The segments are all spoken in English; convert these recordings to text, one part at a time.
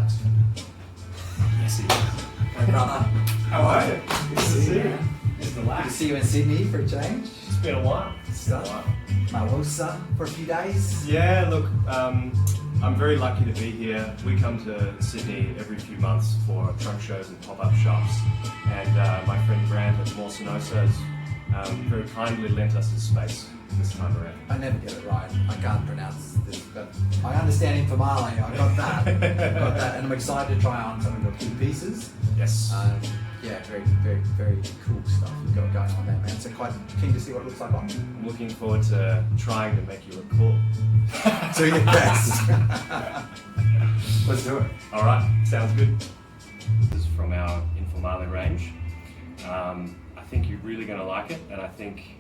relaxed. Yes, it is. My brother. How are you? Good to see you. Just Good to relax. see you in Sydney for a change. It's been a while. Mimosa for a few days. Yeah, look, I'm very lucky to be here. We come to Sydney every few months for trunk shows and pop-up shops. And my friend Grant at Morsinosa has very kindly lent us his space this time around. I never get it right. I can't pronounce this, but I understand Informale. I got that. Got that, and I'm excited to try on some of your key pieces. Yes. Yeah, very cool stuff you've got going on there, man. So quite keen to see what it looks like on. I'm looking forward to trying to make you look cool. Do your best. Let's do it. All right, sounds good. This is from our Informale range. I think you're really going to like it, and I think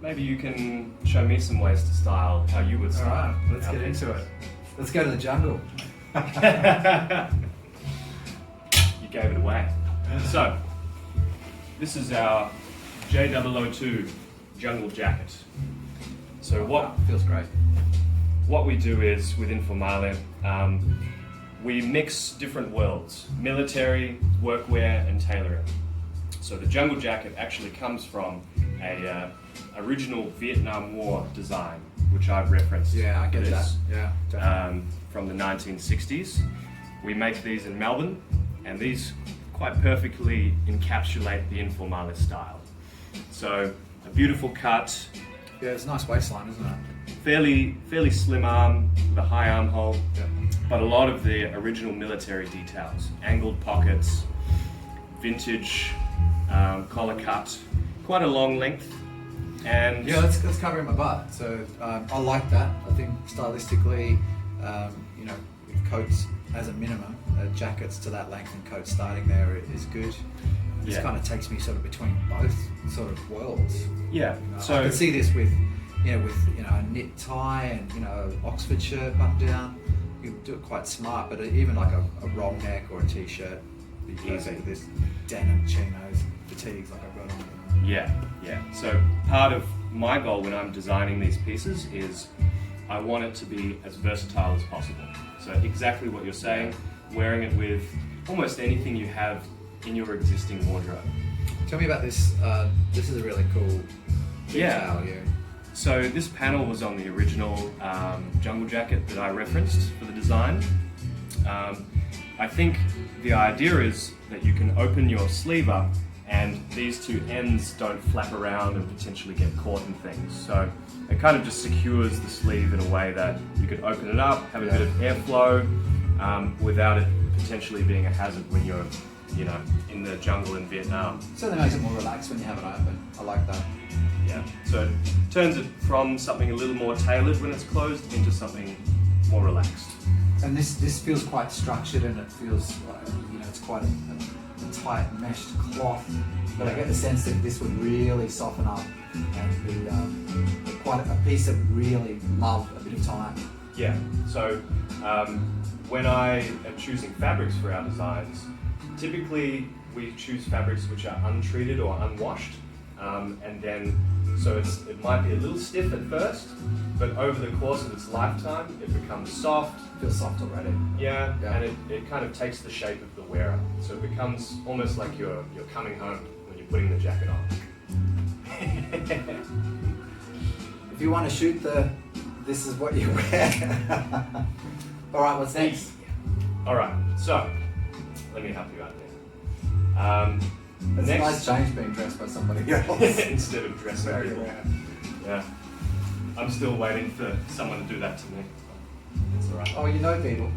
maybe you can show me some ways to style how you would All style. right, let's get into it. Let's go to the jungle. You gave it away. So, this is our J002 jungle jacket. So Feels great. what we do is with Informale, we mix different worlds: military, workwear, and tailoring. So the jungle jacket actually comes from a original Vietnam War design, which I've referenced. Yeah, I get that. This, Yeah, definitely. from the 1960s. We make these in Melbourne, and these quite perfectly encapsulate the Informale style. So a beautiful cut, Yeah, it's a nice waistline, isn't it? fairly slim arm with a high armhole, Yeah. but a lot of the original military details, angled pockets, vintage collar cut, quite a long length, and Yeah, let's cover my butt. So I like that. I think stylistically, with coats as a minimum, jackets to that length and coats starting there is good. This Yeah. kind of takes me sort of between both sort of worlds. yeah. I So can see this with a knit tie and Oxford shirt button down. You can do it quite smart, but even like a roll neck or a t-shirt, be Easy. perfect with this denim chinos, fatigues like I've got on. yeah. So part of my goal when I'm designing these pieces is I want it to be as versatile as possible. So exactly what you're saying, wearing it with almost anything you have in your existing wardrobe. Tell me about this. This is a really cool Yeah. detail. Yeah. So this panel was on the original jungle jacket that I referenced for the design. I think the idea is that you can open your sleeve up and these two ends don't flap around and potentially get caught in things. So it kind of just secures the sleeve in a way that you could open it up, have a bit of airflow without it potentially being a hazard when you're in the jungle in Vietnam. Certainly makes it more relaxed when you have it open. I like that. Yeah, so it turns it from something a little more tailored when it's closed into something more relaxed. And this feels quite structured, and it feels like, it's quite a tight meshed cloth. But I get the sense that this would really soften up and be quite a piece that really love a bit of time. Yeah, so when I am choosing fabrics for our designs, typically we choose fabrics which are untreated or unwashed, and then it might be a little stiff at first, but over the course of its lifetime it becomes soft. Feels soft already. Yeah, Yeah. and it kind of takes the shape of the wearer, so it becomes almost like you're coming home when you're putting the jacket on. If you want to shoot this is what you wear. All right, what's next? All right, so let me help you out there. It's a Next- nice change being dressed by somebody else. Instead of dressing Very people. rare. Yeah. I'm still waiting for someone to do that to me. It's alright. Oh, you know people.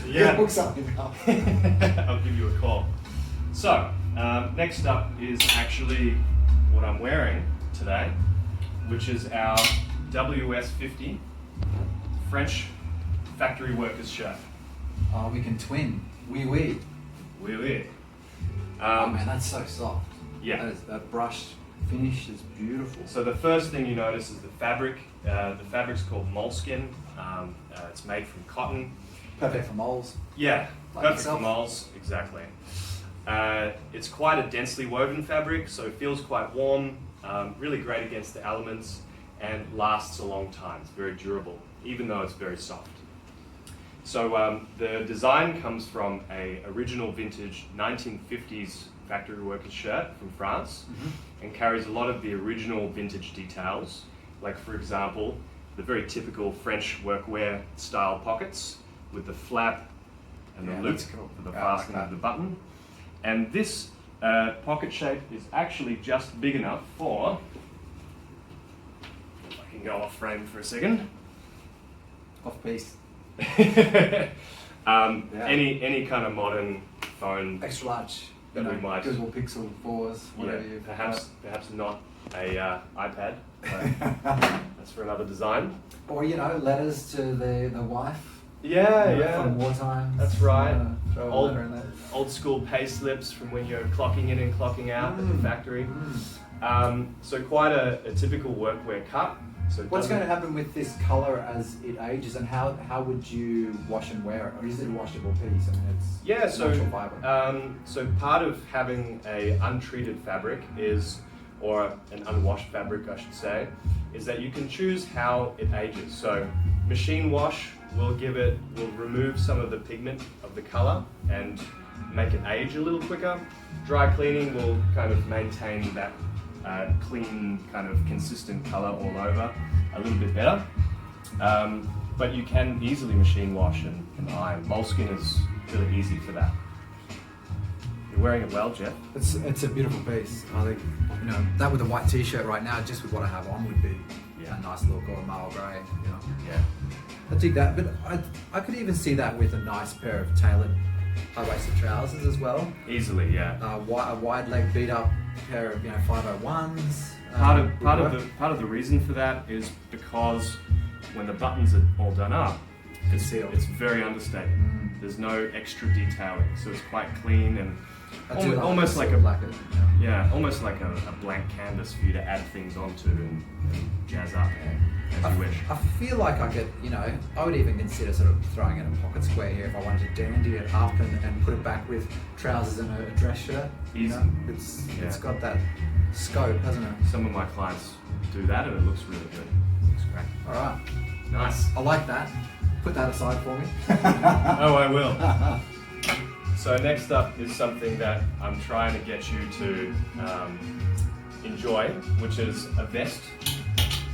Yeah. Hook something up. I'll give you a call. So, next up is actually what I'm wearing today, which is our WS50 French factory workers shirt. Oh, we can twin. Oui. Oui, oui. Oh man, that's so soft. Yeah. That brush finish is beautiful. So the first thing you notice is the fabric. The fabric's called moleskin. It's made from cotton. Perfect for moles. Yeah, Like perfect itself. for moles, exactly. It's quite a densely woven fabric, so it feels quite warm, really great against the elements, and lasts a long time. It's very durable, even though it's very soft. So the design comes from a original vintage 1950s factory workers shirt from France, and carries a lot of the original vintage details, like for example, the very typical French workwear style pockets with the flap and the loop cool. for the Yeah, I like fastening of that. the button. And this pocket shape is actually just big enough for, if I can go off frame for a second, Off piece. any kind of modern phone. Extra large. That we might- Google Pixel 4s, whatever Yeah, you've perhaps not a iPad. got. That's for another design. Or, letters to the wife. Yeah, From wartime. That's right. Throw a Old- letter in there. Old school pay slips from when you're clocking in and clocking out at the factory. So quite a typical workwear cut. So it What's doesn't- going to happen with this colour as it ages, and how would you wash and wear it, or is it a washable piece? I mean, it's Yeah, so natural fibre. so part of having a untreated fabric is, or an unwashed fabric, I should say, is that you can choose how it ages. So machine wash will remove some of the pigment of the color and make it age a little quicker. Dry cleaning will kind of maintain that clean, kind of consistent color all over a little bit better. But you can easily machine wash and iron. Moleskin is really easy for that. You're wearing it well, Jeff. It's a beautiful piece. I think that with a white t-shirt right now, just with what I have on, would be a nice look, or a mile grey. Yeah. I dig that, but I could even see that with a nice pair of tailored high-waisted trousers as well. Easily, yeah. A wide leg beat up pair of 501s. Part of the reason for that is because when the buttons are all done up, Concealed. it's very understated. There's no extra detailing, so it's quite clean and I do almost like silver black. almost like a blank canvas for you to add things onto and jazz up as you wish. I feel like I could, I would even consider sort of throwing in a pocket square here if I wanted to dandy it up and put it back with trousers and a dress shirt. Easy. It's got that scope, hasn't it? Some of my clients do that, and it looks really good. It looks great. All right, Nice. I like that. Put that aside for me. Oh, I will. So next up is something that I'm trying to get you to enjoy, which is a vest.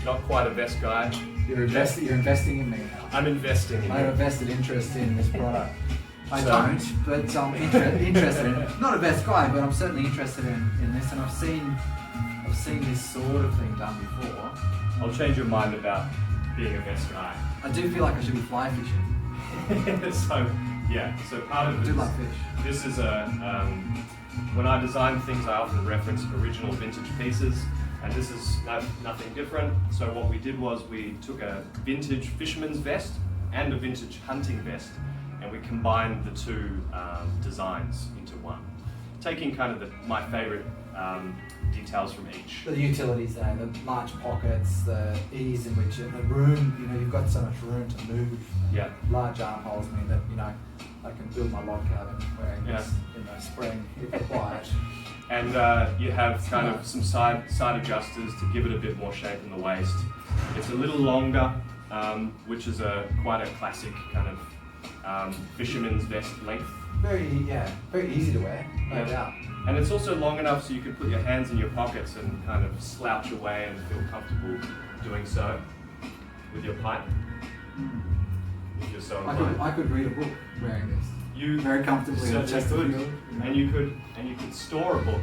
Not quite a vest guy. You're investing in me. I'm investing in I have a you. vested interest in this product. I So- don't, but I'm interested in it. Not a best guy, but I'm certainly interested in this, and I've seen this sort of thing done before. I'll change your mind about being a vest guy. I do feel like I should be fly fishing. So part of I it do is, like fish. this is when I design things, I often reference original vintage pieces, and this is nothing different. So what we did was we took a vintage fisherman's vest and a vintage hunting vest, and we combined the two designs into one, taking kind of my favorite details from each. The utilities there, the large pockets, the ease in which the room, you've got so much room to move. Yeah. Large armholes mean that, I can build my log cabin wearing this in the spring if required. And you have kind of some side adjusters to give it a bit more shape in the waist. It's a little longer, which is quite a classic kind of fisherman's vest length. Very easy to wear, no Yeah. doubt. And it's also long enough so you can put your hands in your pockets and kind of slouch away and feel comfortable doing so with your pipe. If you're so inclined. I could read a book wearing this. You Very comfortably on certainly Chesterfield. could. And you could store a book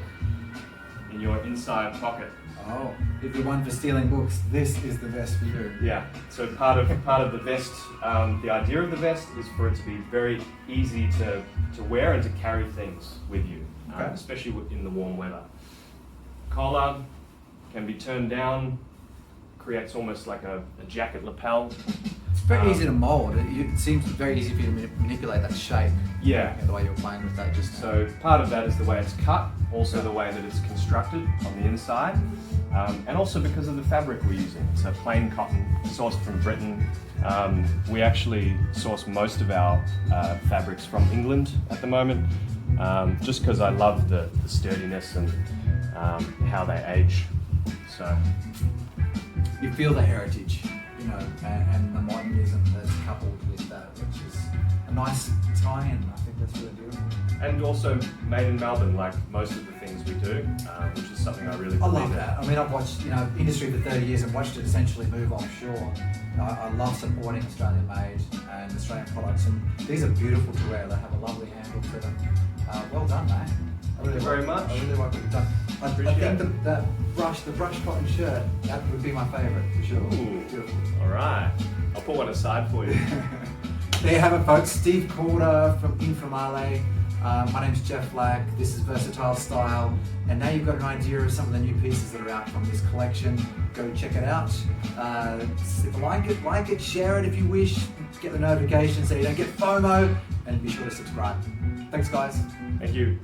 in your inside pocket. Oh, if you're one for stealing books, this is the vest for you. Yeah. So part of the vest, the idea of the vest is for it to be very easy to wear and to carry things with you, Okay. especially in the warm weather. Collar can be turned down, creates almost like a jacket lapel. It's very easy to mould. It seems very easy for you to manipulate that shape. Yeah. The way you're playing with that just now. So part of that is the way it's cut, also the way that it's constructed on the inside, and also because of the fabric we're using. It's a plain cotton sourced from Britain. We actually source most of our fabrics from England at the moment, just because I love the sturdiness and how they age. So You feel the heritage, and the modernism that's coupled with that, which is nice tie-in. I think that's really beautiful. And also made in Melbourne, like most of the things we do, which is something I really I believe love in. that. I mean, I've watched industry for 30 years and watched it essentially move offshore. I love supporting Australian-made and Australian products, and these are beautiful to wear. They have a lovely handle to them. Well done, mate. Thank you very much. I really like what you've done. I Appreciate think the brush cotton shirt, that would be my favourite for sure. Ooh. Beautiful. All right, I'll put one aside for you. There you have it, folks. Steve Corder from Informale. My name's Jeff Black. This is Versatile Style. And now you've got an idea of some of the new pieces that are out from this collection. Go check it out. If you like it, share it if you wish. Get the notification so you don't get FOMO. And be sure to subscribe. Thanks, guys. Thank you.